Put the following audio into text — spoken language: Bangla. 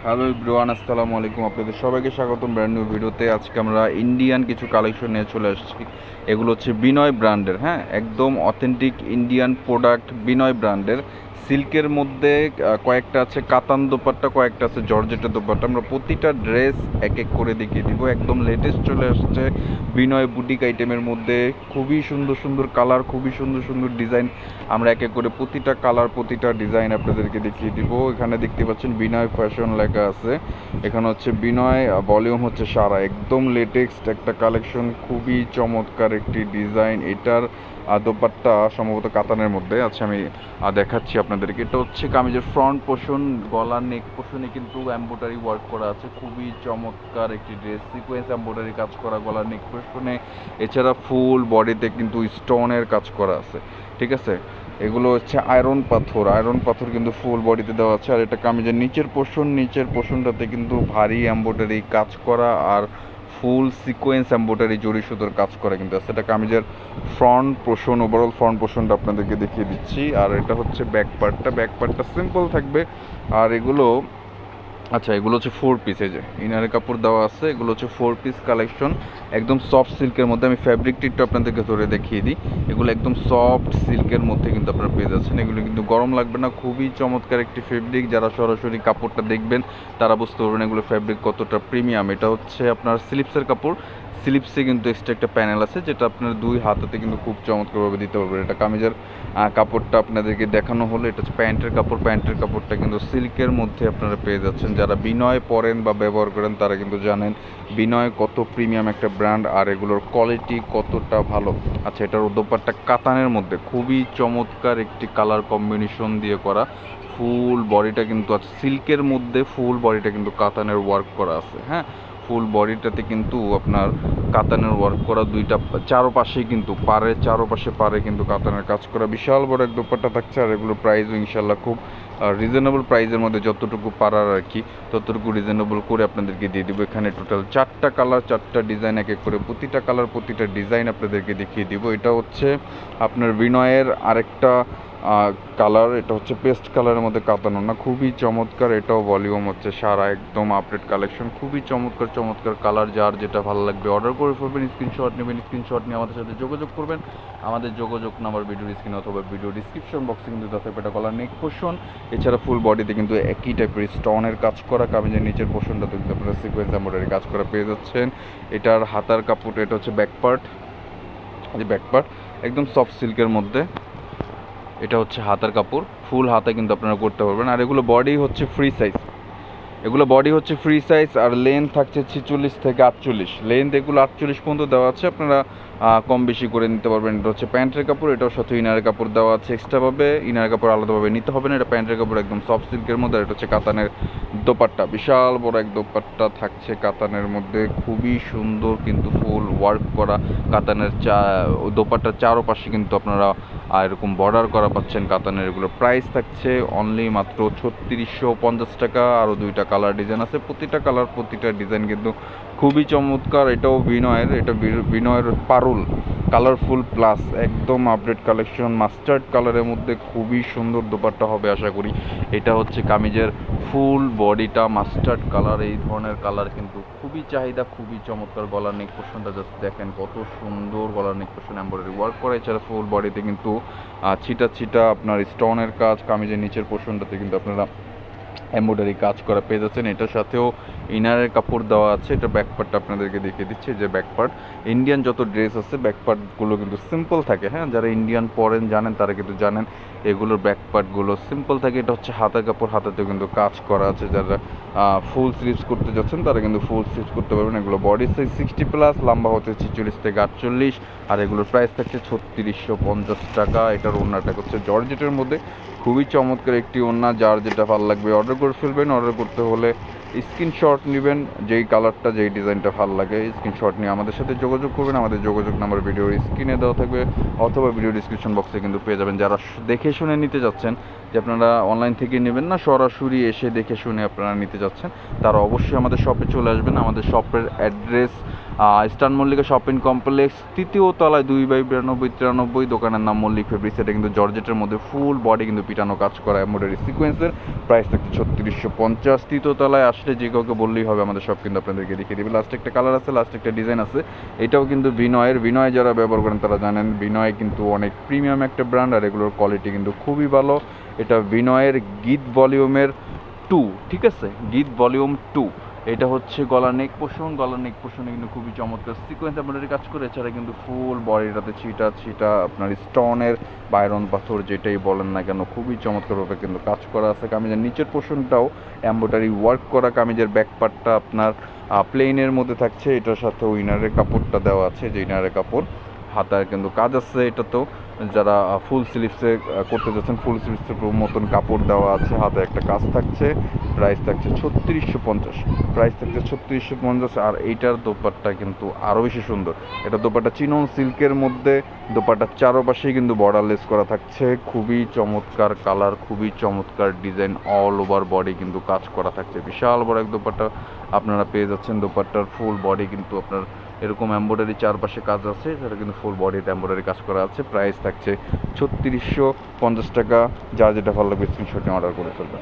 হ্যালো এভরিওয়ান, আসসালামু আলাইকুম। আপনাদের সবাইকে স্বাগতম ব্র্যান্ড নিউ ভিডিওতে। আজকে আমরা ইন্ডিয়ান কিছু কালেকশন নিয়ে চলে আসছি। এগুলো হচ্ছে বিনয় ব্র্যান্ডের, হ্যাঁ, একদম অথেন্টিক ইন্ডিয়ান প্রোডাক্ট, বিনয় ব্র্যান্ডের। সিল্কের মধ্যে কয়েকটা আছে কাতান দোপাট্টা, কয়েকটা আছে জর্জেটের দোপাট্টা। আমরা প্রতিটা ড্রেস এক এক করে দেখিয়ে দিব। একদম লেটেস্ট চলে আসছে বিনয় বুটিক আইটেমের মধ্যে। খুবই সুন্দর সুন্দর কালার, খুবই সুন্দর সুন্দর ডিজাইন। আমরা এক এক করে প্রতিটা কালার, প্রতিটা ডিজাইন আপনাদেরকে দেখিয়ে দিব। এখানে দেখতে পাচ্ছেন বিনয় ফ্যাশন লেখা আছে। এখানে হচ্ছে বিনয়, ভলিউম হচ্ছে সারা। একদম লেটেস্ট একটা কালেকশন, খুবই চমৎকার একটি ডিজাইন। এটার দোপাট্টা সম্ভবত কাতানের মধ্যে আছে। আমি দেখাচ্ছি আপনাদেরকে। এটা হচ্ছে কামিজের ফ্রন্ট পোর্শন, গলার নেক পোর্শনে কিন্তু এমব্রয়ডারি ওয়ার্ক করা আছে। খুবই চমৎকার একটি ড্রেস, সিকোয়েন্স এমব্রয়ডারি কাজ করা গলার নেক পোর্শনে। এছাড়া ফুল বডিতে কিন্তু স্টোনের কাজ করা আছে, ঠিক আছে। এগুলো হচ্ছে আয়রন পাথর, আয়রন পাথর কিন্তু ফুল বডিতে দেওয়া আছে। আর এটা কামিজের নিচের পোর্শনটাতে কিন্তু ভারী এমব্রয়ডারি কাজ করা আর ফুল সিকোয়েন্স এমব্রয়ডারি জরি সুতোর কাজ করা কিন্তু আছে। এটা কামিজের ফ্রন্ট পোর্শন, ওভারঅল ফ্রন্ট পোর্শনটা আপনাদেরকে দেখিয়ে দিচ্ছি। আর এটা হচ্ছে ব্যাক পার্টটা সিম্পল থাকবে। আর এগুলো এগুলো হচ্ছে 4 পিস। এই যে ইনারের কাপড় দেওয়া আছে, এগুলো হচ্ছে 4 পিস কালেকশন, একদম সফট সিল্কের মধ্যে। আমি ফ্যাব্রিকটি একটু আপনাদেরকে ধরে দেখিয়ে দিই। এগুলো একদম সফট সিল্কের মধ্যে কিন্তু আপনারা পেয়ে যাচ্ছেন। এগুলো কিন্তু গরম লাগবে না, খুবই চমৎকার একটি ফেব্রিক। যারা সরাসরি কাপড়টা দেখবেন তারা বুঝতে পারবেন এগুলো ফ্যাব্রিক কতটা প্রিমিয়াম। এটা হচ্ছে আপনার স্লিপসের কাপড়। স্লিপসে কিন্তু এক্সট্রা একটা প্যানেল আছে, যেটা আপনার দুই হাতাতে কিন্তু খুব চমৎকারভাবে দিতে পারবেন। এটা কামিজের কাপড়টা আপনাদেরকে দেখানো হলো। এটা হচ্ছে প্যান্টের কাপড়। প্যান্টের কাপড়টা কিন্তু সিল্কের মধ্যে আপনারা পেয়ে যাচ্ছেন। যারা বিনয় পরেন বা ব্যবহার করেন তারা কিন্তু জানেন বিনয় কত প্রিমিয়াম একটা ব্র্যান্ড আর এগুলোর কোয়ালিটি কতটা ভালো। আচ্ছা, এটার দোপাট্টা কাতানের মধ্যে, খুবই চমৎকার একটি কালার কম্বিনেশন দিয়ে করা। ফুল বডিটা কিন্তু আছে সিল্কের মধ্যে, ফুল বডিটা কিন্তু কাতানের ওয়ার্ক করা আছে, হ্যাঁ। ফুল বডিটাতে কিন্তু আপনার কাতানের ওয়ার্ক করা, দুইটা চারোপাশেই কিন্তু চারোপাশে পারে কিন্তু কাতানের কাজ করা। বিশাল বড় এক দোপাট্টা থাকছে। আর এগুলোর প্রাইসও ইনশাল্লাহ খুব রিজনেবল প্রাইসের মধ্যে, যতটুকু পারার আর কি ততটুকু রিজনেবল করে আপনাদেরকে দিয়ে দেবো। এখানে টোটাল 4টা কালার, 4টা ডিজাইন, এক এক করে প্রতিটা কালার, প্রতিটা ডিজাইন আপনাদেরকে দেখিয়ে দিব। এটা হচ্ছে আপনার বিনয়ের আরেকটা কালার। এটা হচ্ছে পেস্ট কালারের মধ্যে কাতানো না, খুবই চমৎকার। এটাও ভলিউম হচ্ছে সারা, একদম আপডেট কালেকশন, খুবই চমৎকার চমৎকার কালার। যার যেটা ভালো লাগবে অর্ডার করে ফেলবেন, স্ক্রিনশট নেবেন, স্ক্রিনশট নিয়ে আমাদের সাথে যোগাযোগ করবেন। আমাদের যোগাযোগ নাম্বার ভিডিওর স্ক্রিন অথবা ভিডিও ডিসক্রিপশন বক্সে কিন্তু দেওয়া থাকবে। এটা গলার নেক পোর্শন। এছাড়া ফুল বডিতে কিন্তু একই টাইপের স্টোনের কাজ করা। কামিজের নিচের পোর্শনটাতে কিন্তু আপনারা সিকোয়েন্স এমব্রয়ডারি কাজ করা পেয়ে যাচ্ছেন। এটার হাতার কাপড়, এটা হচ্ছে ব্যাক পার্ট, একদম সফট সিল্কের মধ্যে। এটা হচ্ছে হাতার কাপড়, ফুল হাতা কিন্তু আপনারা করতে পারবেন। আর এগুলো বডি হচ্ছে ফ্রি সাইজ, আর লেন্থ থাকছে 46 থেকে 48। লেন্থ এগুলো 48 পর্যন্ত দেওয়া আছে, আপনারা কম বেশি করে নিতে পারবেন। এটা হচ্ছে প্যান্টের কাপড়, এটার সাথে ইনারের কাপড় দেওয়া আছে এক্সট্রাভাবে। ইনারের কাপড় আলাদাভাবে নিতে হবে না। এটা প্যান্টের কাপড় একদম সফট সিল্কের মধ্যে। আর এটা হচ্ছে কাতানের দোপাট্টা, বিশাল বড় এক দোপাট্টা থাকছে কাতানের মধ্যে, খুবই সুন্দর কিন্তু ফুল ওয়ার্ক করা। কাতানের দোপাট্টার চারোপাশে কিন্তু আপনারা এরকম বর্ডার করা পাচ্ছেন কাতানের। এগুলোর প্রাইস থাকছে অনলি মাত্র 3650 টাকা। আরও 2টা কালার ডিজাইন আছে, প্রতিটা কালার, প্রতিটা ডিজাইন কিন্তু খুবই চমৎকার। এটাও বিনয়ের, এটা বিনয়ের পারুল কালারফুল প্লাস, একদম আপডেট কালেকশন, মাস্টার্ড কালারের মধ্যে খুবই সুন্দর দোপাট্টা হবে আশা করি। এটা হচ্ছে কামিজের ফুল বডিটা মাস্টার্ড কালার। এই ধরনের কালার কিন্তু খুবই চাহিদা, খুবই চমৎকার। গলার নেক পোর্শনটা জাস্ট দেখেন কত সুন্দর, গলার নেক পোর্শন এমব্রয়ডারি ওয়ার্ক করা। এছাড়া ফুল বডিতে কিন্তু ছিটা ছিটা আপনার স্টোনের কাজ। কামিজের নিচের পোর্শনটাতে কিন্তু আপনারা এমব্রয়ডারি কাজ করা পেয়ে যাচ্ছেন। এটার সাথেও ইনারের কাপড় দেওয়া আছে। এটা ব্যাক পার্টটা আপনাদেরকে দেখিয়ে দিচ্ছি, যে ব্যাক পার্ট। ইন্ডিয়ান যত ড্রেস আছে ব্যাক পার্টগুলো কিন্তু সিম্পল থাকে, হ্যাঁ। যারা ইন্ডিয়ান পরেন জানেন, তারা কিন্তু জানেন এগুলোর ব্যাক পার্টগুলো সিম্পল থাকে। এটা হচ্ছে হাতার কাপড়, হাতাতেও কিন্তু কাজ করা আছে। যারা ফুল স্লিভস করতে যাচ্ছেন তারা কিন্তু ফুল স্লিভস করতে পারবেন। এগুলো বডি সাইজ 60+, লম্বা হচ্ছে 46 থেকে 48। আর এগুলোর প্রাইস থাকছে 3650 টাকা। এটার ওড়নাটা হচ্ছে জর্জেটের মধ্যে, খুবই চমৎকার একটি ওড়না। যার যেটা ভালো লাগবে অর্ডার করে ফেলবেন। অর্ডার করতে হলে স্ক্রিনশট নেবেন, যেই কালারটা, যেই ডিজাইনটা ভালো লাগে স্ক্রিনশট নিয়ে আমাদের সাথে যোগাযোগ করবেন। আমাদের যোগাযোগ নাম্বার ভিডিওর স্ক্রিনে দেওয়া থাকবে অথবা ভিডিও ডিসক্রিপশন বক্সে কিন্তু পেয়ে যাবেন। যারা দেখে শুনে নিতে যাচ্ছেন, যে আপনারা অনলাইন থেকে নেবেন না, সরাসরি এসে দেখে শুনে আপনারা নিতে যাচ্ছেন, তারা অবশ্যই আমাদের শপে চলে আসবেন। আমাদের শপের address eastern Mallika shopping complex, তৃতীয় তলায় 2/92 দোকানের নাম মল্লিক ফেব্রিক্স। এটা কিন্তু জর্জেটের মধ্যে ফুল বডি কিন্তু পিটানো কাজ করা এমব্রয়ডারি সিকোয়েন্সের, প্রাইস থাকছে 3650। তৃতীয় তলায় আসলে যে কাউকে বললেই হবে, আমাদের সব কিন্তু আপনাদেরকে দেখিয়ে দেবে। লাস্টে একটা কালার আছে, লাস্টে একটা ডিজাইন আছে, এটাও কিন্তু বিনয় যারা ব্যবহার করেন তারা জানেন বিনয় কিন্তু অনেক প্রিমিয়াম একটা ব্র্যান্ড, আর এগুলোর কোয়ালিটি কিন্তু খুবই ভালো। এটা বিনয়ের গীত ভলিউমের 2, ঠিক আছে, গীত ভলিউম 2। এটা হচ্ছে গলার নেক পোর্শনে কিন্তু খুবই চমৎকার সিকোয়েন্স এমব্রয়ডারি কাজ করে। এছাড়া কিন্তু ফুল বডিটাতে ছিটা আপনার স্টোনের বাইরন পাথর যেটাই বলেন না কেন, খুবই চমৎকারভাবে কিন্তু কাজ করা আছে। কামিজের নিচের পোর্শনটাও এমব্রয়ডারি ওয়ার্ক করা, কামিজের ব্যাক পার্টটা আপনার প্লেনের মধ্যে থাকছে, এটার সাথে ইনারের কাপড়টা দেওয়া আছে, যে ইনারের কাপড়, হাতায় কিন্তু কাজ আছে। এটাতেও যারা ফুল স্লিভসে করতে যাচ্ছেন, ফুল স্লিভসের মতন কাপড় দেওয়া আছে, হাতে একটা কাজ থাকছে। প্রাইস থাকছে 3650, প্রাইস থাকছে 3650। আর এইটার দোপাট্টা কিন্তু আরও বেশি সুন্দর। এটা দোপাট্টা চিনন সিল্কের মধ্যে, দোপাট্টার চারপাশেই কিন্তু বর্ডারলেস করা থাকছে, খুবই চমৎকার কালার, খুবই চমৎকার ডিজাইন, অল ওভার বডি কিন্তু কাজ করা থাকছে। বিশাল বড় এক দোপাট্টা আপনারা পেয়ে যাচ্ছেন। দোপাট্টার ফুল বডি কিন্তু আপনার এরকম এমব্রয়ডারি চারপাশে কাজ আছে, সেটা কিন্তু ফুল বডিতে এমব্রয়ডারি কাজ করা আছে। প্রাইস থাকছে 3650 টাকা। যা যেটা ভালো লাগবে স্ক্রিনশটে অর্ডার করে ফেলবেন।